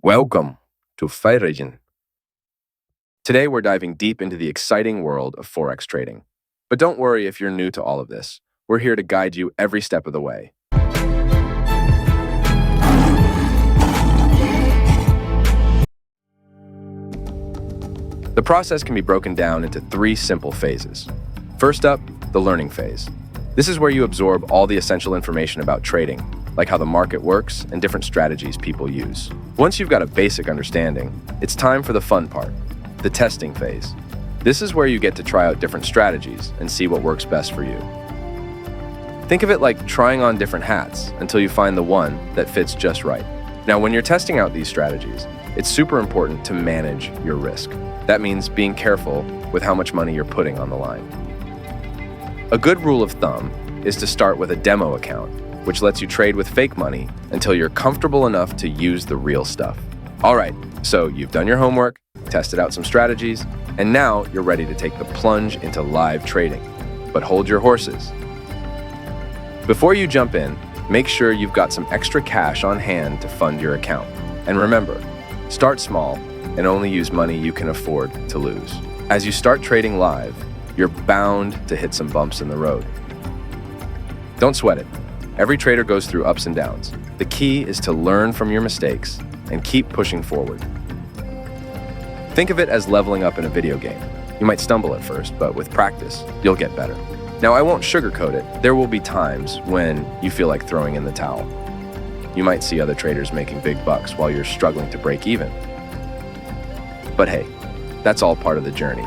Welcome to Fyragen. Today we're diving deep into the exciting world of Forex trading. But don't worry if you're new to all of this. We're here to guide you every step of the way. The process can be broken down into 3 simple phases. First up, the learning phase. This is where you absorb all the essential information about trading, like how the market works and different strategies people use. Once you've got a basic understanding, it's time for the fun part, the testing phase. This is where you get to try out different strategies and see what works best for you. Think of it like trying on different hats until you find the one that fits just right. Now, when you're testing out these strategies, it's super important to manage your risk. That means being careful with how much money you're putting on the line. A good rule of thumb is to start with a demo account, which lets you trade with fake money until you're comfortable enough to use the real stuff. All right, so you've done your homework, tested out some strategies, and now you're ready to take the plunge into live trading. But hold your horses. Before you jump in, make sure you've got some extra cash on hand to fund your account. And remember, start small and only use money you can afford to lose. As you start trading live, you're bound to hit some bumps in the road. Don't sweat it. Every trader goes through ups and downs. The key is to learn from your mistakes and keep pushing forward. Think of it as leveling up in a video game. You might stumble at first, but with practice, you'll get better. Now, I won't sugarcoat it. There will be times when you feel like throwing in the towel. You might see other traders making big bucks while you're struggling to break even. But hey, that's all part of the journey.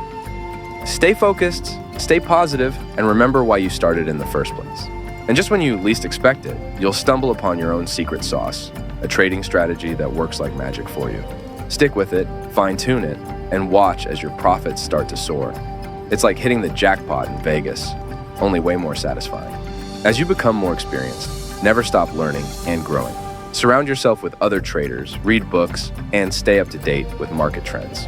Stay focused, stay positive, and remember why you started in the first place. And just when you least expect it, you'll stumble upon your own secret sauce, a trading strategy that works like magic for you. Stick with it, fine-tune it, and watch as your profits start to soar. It's like hitting the jackpot in Vegas, only way more satisfying. As you become more experienced, never stop learning and growing. Surround yourself with other traders, read books, and stay up to date with market trends.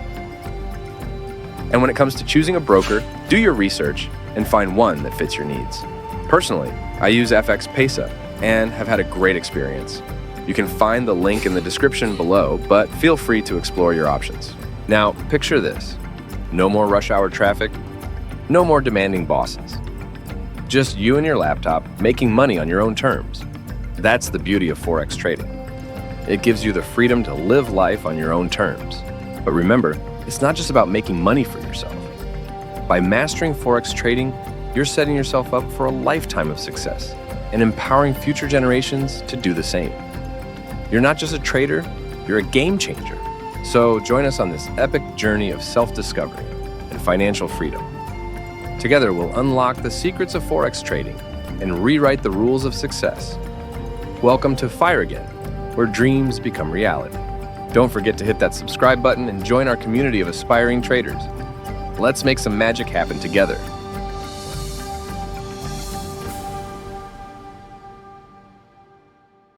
And when it comes to choosing a broker, do your research and find one that fits your needs. Personally, I use Pesa and have had a great experience. You can find the link in the description below, but feel free to explore your options. Now, picture this. No more rush hour traffic, no more demanding bosses. Just you and your laptop making money on your own terms. That's the beauty of Forex trading. It gives you the freedom to live life on your own terms. But remember, it's not just about making money for yourself. By mastering Forex trading, you're setting yourself up for a lifetime of success and empowering future generations to do the same. You're not just a trader, you're a game changer. So join us on this epic journey of self-discovery and financial freedom. Together, we'll unlock the secrets of Forex trading and rewrite the rules of success. Welcome to Fyragen, where dreams become reality. Don't forget to hit that subscribe button and join our community of aspiring traders. Let's make some magic happen together.